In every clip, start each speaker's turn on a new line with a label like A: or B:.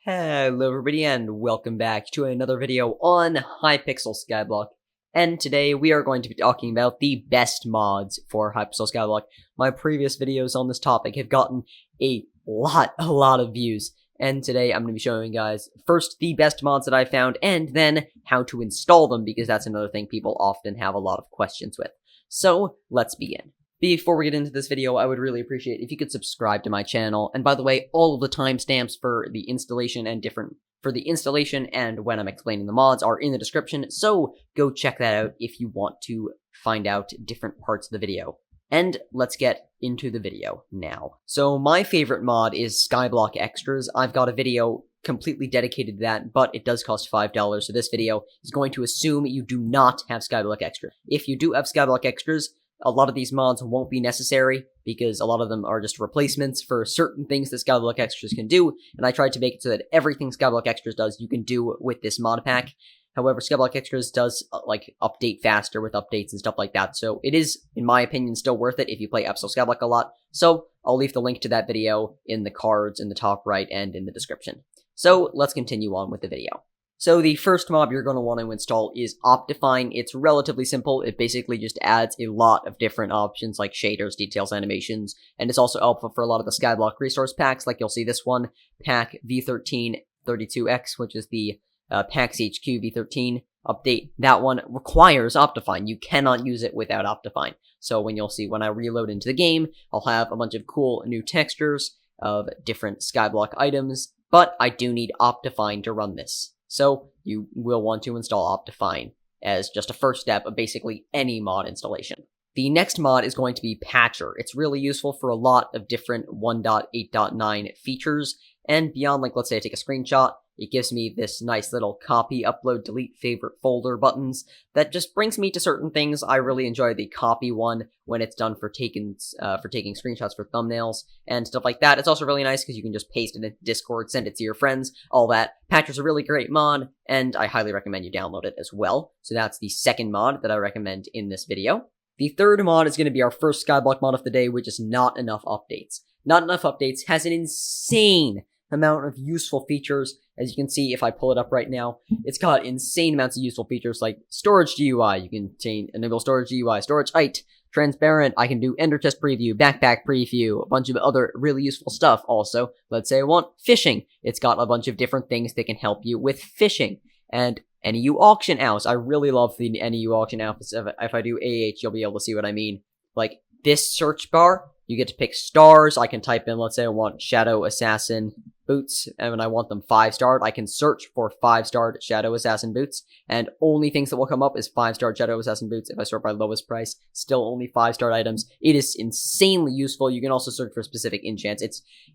A: Hello everybody and welcome back to another video on Hypixel Skyblock. And today we are going to be talking about the best mods for Hypixel Skyblock. My previous videos on this topic have gotten a lot of views. And today I'm going to be showing you guys first the best mods that I found and then how to install them, because that's another thing people often have a lot of questions with. So let's begin. Before we get into this video, I would really appreciate if you could subscribe to my channel. And by the way, all of the timestamps for the installation and when I'm explaining the mods are in the description, so go check that out if you want to find out different parts of the video. And let's get into the video now. So my favorite mod is SkyblockExtras. I've got a video completely dedicated to that, but it does cost $5, so this video is going to assume you do not have SkyblockExtras. If you do have SkyblockExtras, a lot of these mods won't be necessary, because a lot of them are just replacements for certain things that SkyblockExtras can do, and I tried to make it so that everything SkyblockExtras does, you can do with this mod pack. However, SkyblockExtras does, update faster with updates and stuff like that, so it is, in my opinion, still worth it if you play Hypixel Skyblock a lot, so I'll leave the link to that video in the cards in the top right and in the description. So, let's continue on with the video. So the first mob you're going to want to install is Optifine. It's relatively simple. It basically just adds a lot of different options like shaders, details, animations, and it's also helpful for a lot of the Skyblock resource packs, like you'll see this one, Pack V1332X, which is the PAX HQ V13 update. That one requires Optifine. You cannot use it without Optifine. So when I reload into the game, I'll have a bunch of cool new textures of different Skyblock items, but I do need Optifine to run this. So you will want to install Optifine as just a first step of basically any mod installation. The next mod is going to be Patcher. It's really useful for a lot of different 1.8.9 features, and beyond, let's say I take a screenshot, it gives me this nice little copy, upload, delete, favorite folder buttons that just brings me to certain things. I really enjoy the copy one when it's done for taking screenshots for thumbnails and stuff like that. It's also really nice because you can just paste it in Discord, send it to your friends, all that. Patcher's a really great mod, and I highly recommend you download it as well. So that's the second mod that I recommend in this video. The third mod is going to be our first Skyblock mod of the day, which is Not Enough Updates. Not Enough Updates has an insane amount of useful features. As you can see, if I pull it up right now, it's got insane amounts of useful features like storage GUI. You can enable storage GUI, storage height, transparent. I can do ender chest preview, backpack preview, a bunch of other really useful stuff. Also, let's say I want fishing. It's got a bunch of different things that can help you with fishing. And NEU auction house. I really love the NEU auction house. If I do AH, you'll be able to see what I mean. Like this search bar, you get to pick stars. I can type in, let's say I want Shadow Assassin boots, and when I want them 5-starred, I can search for 5-starred Shadow Assassin boots, and only things that will come up is 5-starred Shadow Assassin boots. If I sort by lowest price, still only 5-starred items. It is insanely useful. You can also search for specific enchants.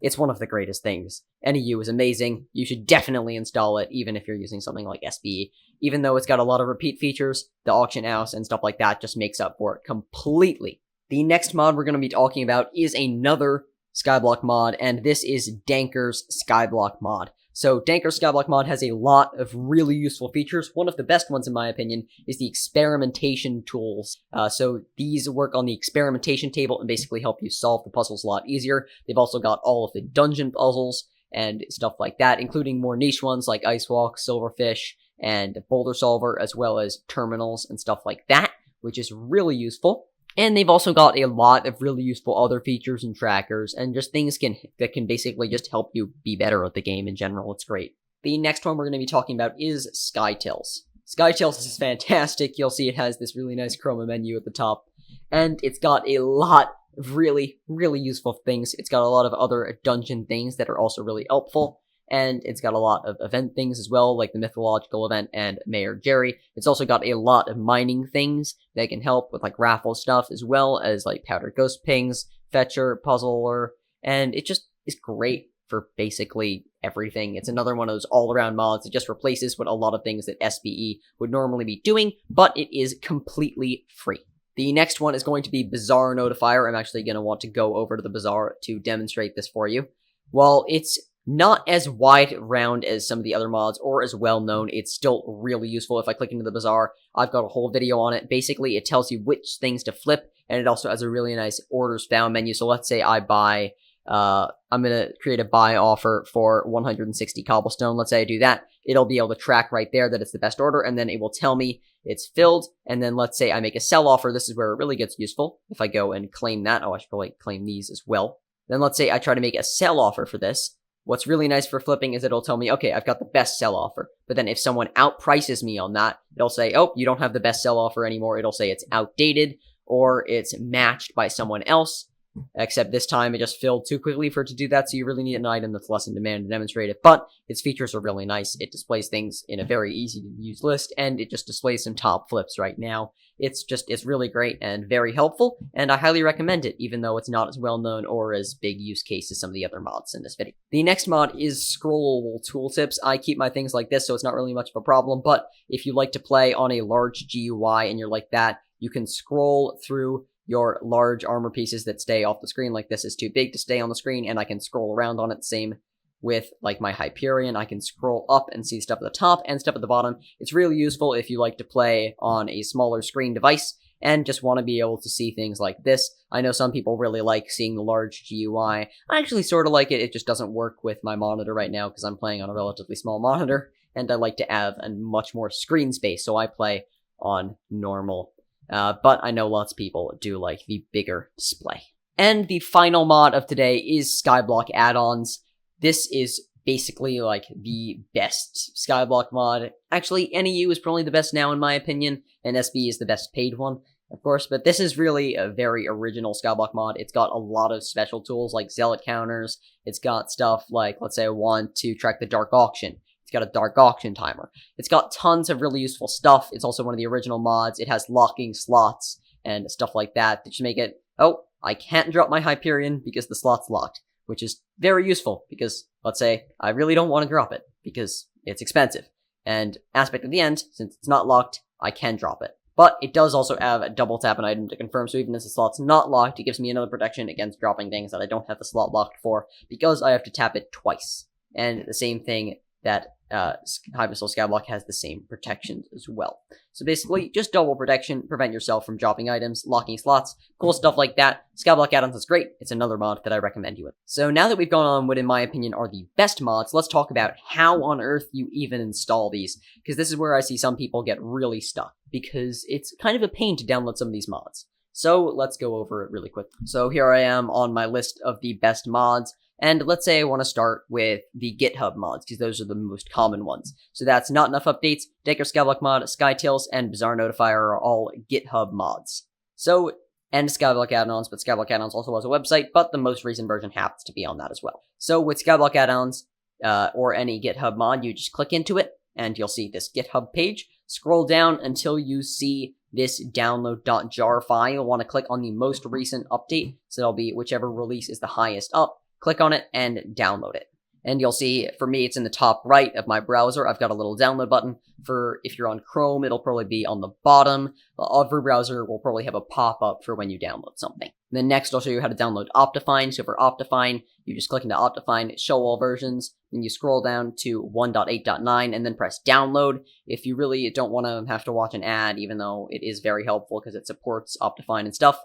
A: It's one of the greatest things. NEU is amazing. You should definitely install it, even if you're using something like SBE. Even though it's got a lot of repeat features, the auction house and stuff like that just makes up for it completely. The next mod we're going to be talking about is another Skyblock mod, and this is Danker's Skyblock mod. So Danker's Skyblock mod has a lot of really useful features. One of the best ones, in my opinion, is the experimentation tools. So these work on the experimentation table and basically help you solve the puzzles a lot easier. They've also got all of the dungeon puzzles and stuff like that, including more niche ones like Ice Walk, Silverfish, and Boulder Solver, as well as terminals and stuff like that, which is really useful. And they've also got a lot of really useful other features and trackers, and just things that can basically just help you be better at the game in general. It's great. The next one we're going to be talking about is Skytills. Skytills is fantastic. You'll see it has this really nice chroma menu at the top, and it's got a lot of really useful things. It's got a lot of other dungeon things that are also really helpful. And it's got a lot of event things as well, like the mythological event and Mayor Jerry. It's also got a lot of mining things that can help with raffle stuff, as well as powdered ghost pings, fetcher, puzzler, and it just is great for basically everything. It's another one of those all-around mods. It just replaces what a lot of things that SBE would normally be doing, but it is completely free. The next one is going to be Bazaar Notifier. I'm actually going to want to go over to the Bazaar to demonstrate this for you. While it's not as wide round as some of the other mods, or as well known, it's still really useful. If I click into the Bazaar, I've got a whole video on it. Basically, it tells you which things to flip, and it also has a really nice orders found menu. So let's say I buy I'm going to create a buy offer for 160 cobblestone. Let's say I do that. It'll be able to track right there that it's the best order, and then it will tell me it's filled. And then let's say I make a sell offer. This is where it really gets useful. If I go and claim that, I should probably claim these as well. Then let's say I try to make a sell offer for this. What's really nice for flipping is it'll tell me, okay, I've got the best sell offer. But then if someone outprices me on that, it'll say, oh, you don't have the best sell offer anymore. It'll say it's outdated or it's matched by someone else. Except this time it just filled too quickly for it to do that, so you really need an item that's less in demand to demonstrate it. But its features are really nice. It displays things in a very easy to use list, and it just displays some top flips right now. It's really great and very helpful, and I highly recommend it, even though it's not as well known or as big use case as some of the other mods in this video. The next mod is scrollable tooltips. I keep my things like this, so it's not really much of a problem, but if you like to play on a large GUI and you're like that, you can scroll through your large armor pieces that stay off the screen. Like this is too big to stay on the screen, and I can scroll around on it. Same with like my Hyperion. I can scroll up and see stuff at the top and stuff at the bottom. It's really useful if you like to play on a smaller screen device and just want to be able to see things like this. I know some people really like seeing the large GUI. I actually sort of like it. It just doesn't work with my monitor right now because I'm playing on a relatively small monitor, and I like to have a much more screen space, so I play on normal. But I know lots of people do like the bigger display. And the final mod of today is Skyblock add-ons. This is basically like the best Skyblock mod. Actually, NEU is probably the best now in my opinion, and SB is the best paid one, of course, but this is really a very original Skyblock mod. It's got a lot of special tools like zealot counters. It's got stuff like, let's say I want to track the dark auction. It's got a dark auction timer. It's got tons of really useful stuff. It's also one of the original mods. It has locking slots and stuff like that should make it, oh, I can't drop my Hyperion because the slot's locked, which is very useful because, let's say, I really don't want to drop it because it's expensive. And aspect at the end, since it's not locked, I can drop it. But it does also have a double tap an item to confirm, so even if the slot's not locked, it gives me another protection against dropping things that I don't have the slot locked for because I have to tap it twice. And the same thing that Hypixel Skyblock has the same protections as well. So basically, just double protection, prevent yourself from dropping items, locking slots, cool stuff like that. Skyblock add-ons is great. It's another mod that I recommend you with. So now that we've gone on what in my opinion are the best mods, let's talk about how on earth you even install these, because this is where I see some people get really stuck, because it's kind of a pain to download some of these mods. So let's go over it really quick. So here I am on my list of the best mods. And let's say I want to start with the GitHub mods, because those are the most common ones. So that's Not Enough Updates, Decker Skyblock Mod, Skytails, and Bizarre Notifier are all GitHub mods. So, and Skyblock add-ons, but Skyblock add-ons also has a website, but the most recent version happens to be on that as well. So with Skyblock add-ons, or any GitHub mod, you just click into it, and you'll see this GitHub page. Scroll down until you see this download.jar file. You'll want to click on the most recent update, so it'll be whichever release is the highest up. Click on it and download it. And you'll see, for me, it's in the top right of my browser. I've got a little download button. For if you're on Chrome, it'll probably be on the bottom. Every browser will probably have a pop-up for when you download something. And then next, I'll show you how to download Optifine. So for Optifine, you just click into Optifine, show all versions, then you scroll down to 1.8.9, and then press download. If you really don't want to have to watch an ad, even though it is very helpful because it supports Optifine and stuff,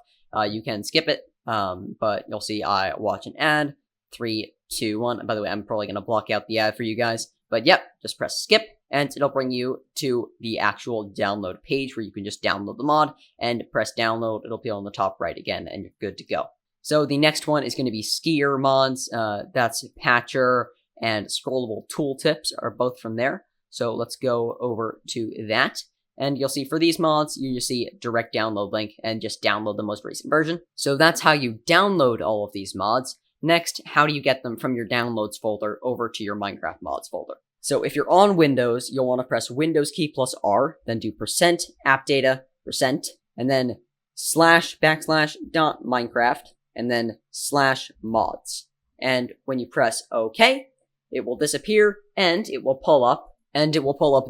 A: you can skip it. But you'll see I watch an ad. 3, 2, 1. By the way, I'm probably going to block out the ad for you guys. But yep, just press skip, and it'll bring you to the actual download page where you can just download the mod, and press download. It'll be on the top right again, and you're good to go. So the next one is going to be skier mods. That's Patcher and Scrollable Tooltips are both from there. So let's go over to that. And you'll see for these mods, you just see direct download link and just download the most recent version. So that's how you download all of these mods. Next, how do you get them from your downloads folder over to your Minecraft mods folder? So if you're on Windows, you'll want to press Windows key plus R, then do %appdata, and then //.minecraft, and then /mods. And when you press OK, it will disappear, and it will pull up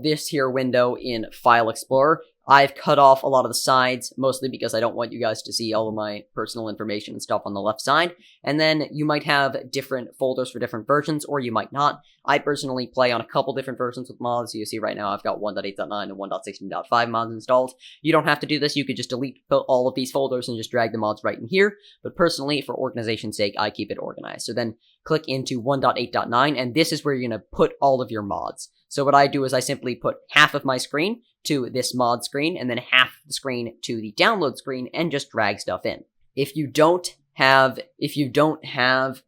A: this here window in File Explorer. I've cut off a lot of the sides, mostly because I don't want you guys to see all of my personal information and stuff on the left side. And then you might have different folders for different versions, or you might not. I personally play on a couple different versions with mods. You see right now I've got 1.8.9 and 1.16.5 mods installed. You don't have to do this. You could just delete all of these folders and just drag the mods right in here. But personally, for organization's sake, I keep it organized. So then click into 1.8.9, and this is where you're going to put all of your mods. So what I do is I simply put half of my screen to this mod screen, and then half the screen to the download screen, and just drag stuff in. If you don't have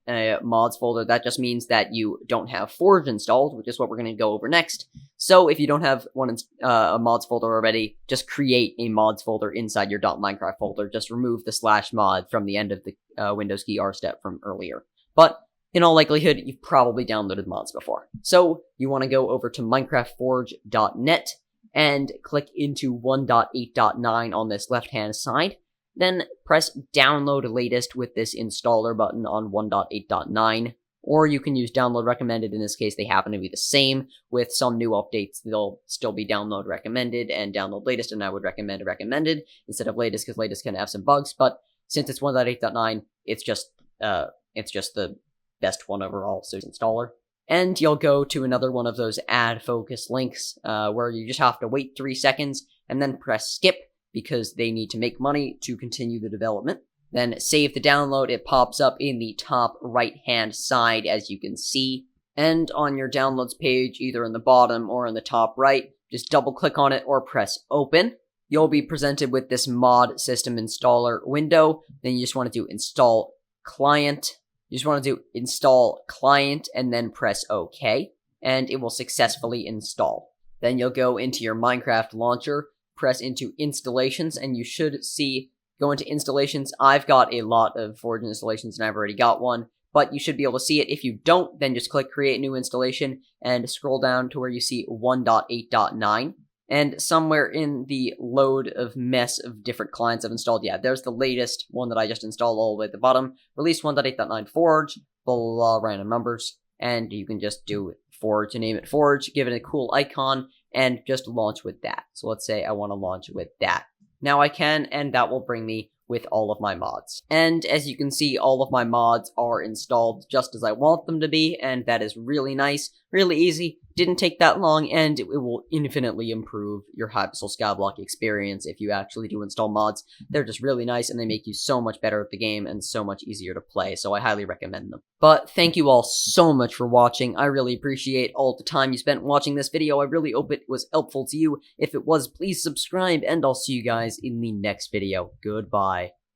A: a mods folder, that just means that you don't have Forge installed, which is what we're going to go over next. So if you don't have a mods folder already, just create a mods folder inside your .minecraft folder. Just remove the /mod from the end of the Windows key R step from earlier. But in all likelihood, you've probably downloaded mods before. So you want to go over to minecraftforge.net and click into 1.8.9 on this left-hand side. Then press download latest with this installer button on 1.8.9. Or you can use download recommended. In this case, they happen to be the same. With some new updates, they'll still be download recommended and download latest, and I would recommend recommended instead of latest, because latest can have some bugs. But since it's 1.8.9, it's just the best one overall, so installer. And you'll go to another one of those add focus links, where you just have to wait 3 seconds and then press skip, because they need to make money to continue the development. Then save the download. It pops up in the top right-hand side, as you can see. And on your downloads page, either in the bottom or in the top right, just double-click on it or press open. You'll be presented with this mod system installer window. Then you just want to do install client. You just want to do install client and then press OK, and it will successfully install. Then you'll go into your Minecraft launcher, press into installations, and you should see, go into installations. I've got a lot of Forge installations and I've already got one, but you should be able to see it. If you don't, then just click create new installation and scroll down to where you see 1.8.9. And somewhere in the load of mess of different clients I've installed, yeah, there's the latest one that I just installed all the way at the bottom. Release 1.8.9 Forge, blah, blah, blah, random numbers. And you can just do Forge and name it Forge, give it a cool icon, and just launch with that. So let's say I want to launch with that. Now I can, and that will bring me with all of my mods. And as you can see, all of my mods are installed just as I want them to be, and that is really nice, really easy. Didn't take that long, and it will infinitely improve your Hypixel Skyblock experience if you actually do install mods. They're just really nice, and they make you so much better at the game and so much easier to play, so I highly recommend them. But thank you all so much for watching. I really appreciate all the time you spent watching this video. I really hope it was helpful to you. If it was, please subscribe, and I'll see you guys in the next video. Goodbye.